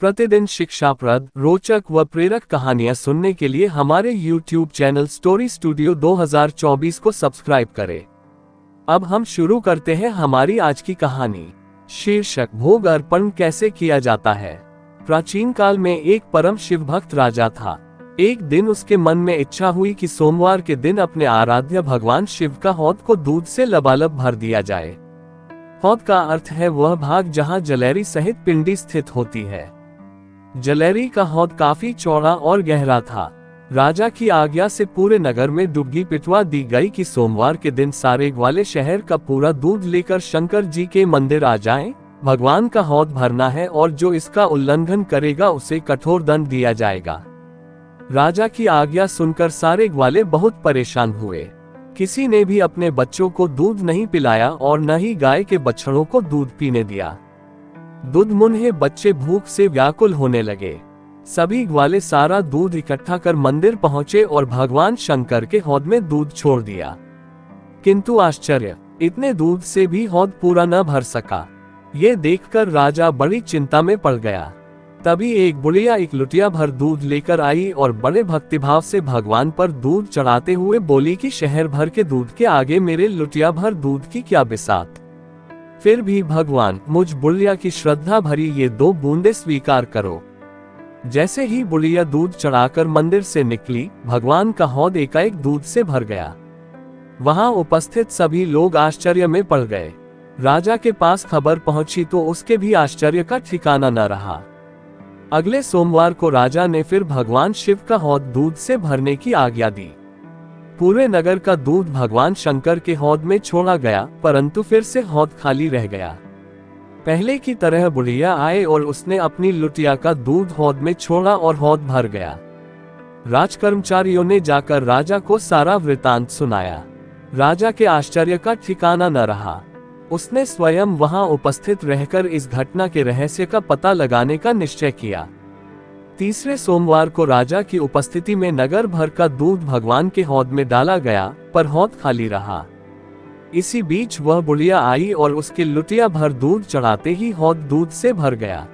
प्रतिदिन शिक्षाप्रद, रोचक व प्रेरक कहानियां सुनने के लिए हमारे YouTube चैनल स्टोरी स्टूडियो 2024 को सब्सक्राइब करें। अब हम शुरू करते हैं हमारी आज की कहानी। शीर्षक, भोग अर्पण कैसे किया जाता है। प्राचीन काल में एक परम शिव भक्त राजा था। एक दिन उसके मन में इच्छा हुई कि सोमवार के दिन अपने आराध्य भगवान शिव का हौद को दूध से लबालब भर दिया जाए। हौद का अर्थ है वह भाग जहाँ जलेरी सहित पिंडी स्थित होती है। जलेरी का हौद काफी चौड़ा और गहरा था। राजा की आज्ञा से पूरे नगर में डुबकी पिटवा दी गई कि सोमवार के दिन सारे ग्वाले शहर का पूरा दूध लेकर शंकर जी के मंदिर आ जाएं। भगवान का हौद भरना है और जो इसका उल्लंघन करेगा उसे कठोर दंड दिया जाएगा। राजा की आज्ञा सुनकर सारे ग्वाले बहुत परेशान हुए। किसी ने भी अपने बच्चों को दूध नहीं पिलाया और न ही गाय के बछड़ों को दूध पीने दिया। दूधमुन्हे बच्चे भूख से व्याकुल होने लगे। सभी ग्वाले सारा दूध इकट्ठा कर मंदिर पहुंचे और भगवान शंकर के हौद में दूध छोड़ दिया। किंतु आश्चर्य, इतने दूध से भी हौद पूरा न भर सका। ये देखकर राजा बड़ी चिंता में पड़ गया। तभी एक बुढ़िया एक लुटिया भर दूध लेकर आई और बड़े भक्तिभाव से भगवान पर दूध चढ़ाते हुए बोली कि शहर भर के दूध के आगे मेरे लुटिया भर दूध की क्या बिसात। फिर भी भगवान, मुझ बुढ़िया की श्रद्धा भरी ये 2 बूंदे स्वीकार करो। जैसे ही बुढ़िया दूध चढ़ाकर मंदिर से निकली, भगवान का हौद एकाएक दूध से भर गया। वहां उपस्थित सभी लोग आश्चर्य में पड़ गए। राजा के पास खबर पहुंची तो उसके भी आश्चर्य का ठिकाना न रहा। अगले सोमवार को राजा ने फिर भगवान शिव का हौद दूध से भरने की आज्ञा दी। पूरे नगर का दूध भगवान शंकर के हौद में छोड़ा गया, परंतु फिर से हौद खाली रह गया। पहले की तरह बुढ़िया आए और उसने अपनी लुटिया का दूध हौद में छोड़ा और हौद भर गया। राजकर्मचारियों ने जाकर राजा को सारा वृतांत सुनाया। राजा के आश्चर्य का ठिकाना न रहा। उसने स्वयं वहां उपस्थित रहकर इस घटना के रहस्य का पता लगाने का निश्चय किया। तीसरे सोमवार को राजा की उपस्थिति में नगर भर का दूध भगवान के हौद में डाला गया, पर हौद खाली रहा। इसी बीच वह बुढ़िया आई और उसके लुटिया भर दूध चढ़ाते ही हौद दूध से भर गया।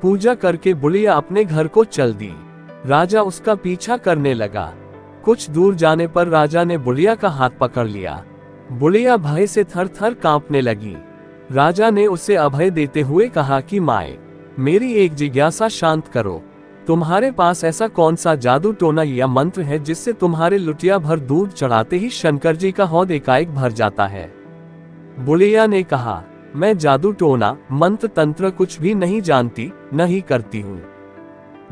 पूजा करके बुढ़िया अपने घर को चल दी। राजा उसका पीछा करने लगा। कुछ दूर जाने पर राजा ने बुढ़िया का हाथ पकड़ लिया। बुढ़िया भय से थर-थर कांपने लगी। राजा ने उसे अभय देते हुए कहा कि माए, मेरी एक जिज्ञासा शांत करो। तुम्हारे पास ऐसा कौन सा जादू टोना या मंत्र है जिससे तुम्हारे लुटिया भर दूध चढ़ाते ही शंकर जी का हौद एकाएक भर जाता है। बुढ़िया ने कहा, मैं जादू टोना, मंत्र तंत्र कुछ भी नहीं जानती, न ही करती हूँ।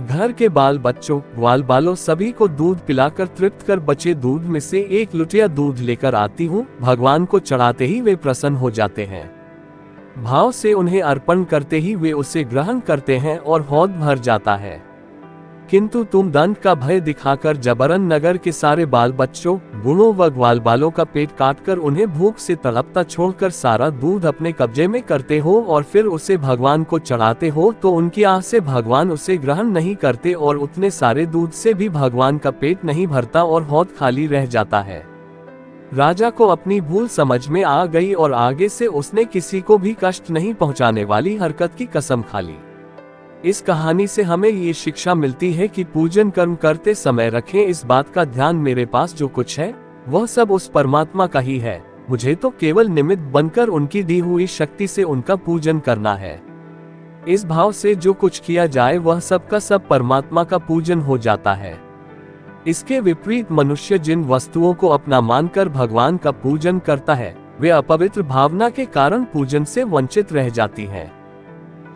घर के बाल बच्चों, ग्वाल बालों सभी को दूध पिलाकर तृप्त कर बचे दूध में से एक लुटिया दूध लेकर आती हूँ। भगवान को चढ़ाते ही वे प्रसन्न हो जाते हैं। भाव से उन्हें अर्पण करते ही वे उसे ग्रहण करते हैं और हौद भर जाता है। किंतु तुम दंड का भय दिखाकर जबरन नगर के सारे बाल बच्चों, गुणों व ग्वाल बालों का पेट काटकर उन्हें भूख से तड़पता छोड़कर सारा दूध अपने कब्जे में करते हो और फिर उसे भगवान को चढ़ाते हो, तो उनकी आह से भगवान उसे ग्रहण नहीं करते और उतने सारे दूध से भी भगवान का पेट नहीं भरता और हौद खाली रह जाता है। राजा को अपनी भूल समझ में आ गई और आगे से उसने किसी को भी कष्ट नहीं पहुंचाने वाली हरकत की कसम खा ली। इस कहानी से हमें ये शिक्षा मिलती है कि पूजन कर्म करते समय रखें इस बात का ध्यान, मेरे पास जो कुछ है वह सब उस परमात्मा का ही है। मुझे तो केवल निमित्त बनकर उनकी दी हुई शक्ति से उनका पूजन करना है। इस भाव से जो कुछ किया जाए वह सब का सब परमात्मा का पूजन हो जाता है। इसके विपरीत मनुष्य जिन वस्तुओं को अपना मानकर भगवान का पूजन करता है, वे अपवित्र भावना के कारण पूजन से वंचित रह जाती हैं।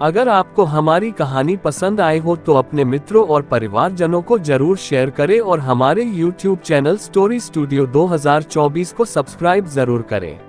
अगर आपको हमारी कहानी पसंद आए हो तो अपने मित्रों और परिवारजनों को जरूर शेयर करें और हमारे YouTube चैनल स्टोरी स्टूडियो 2024 को सब्सक्राइब जरूर करें।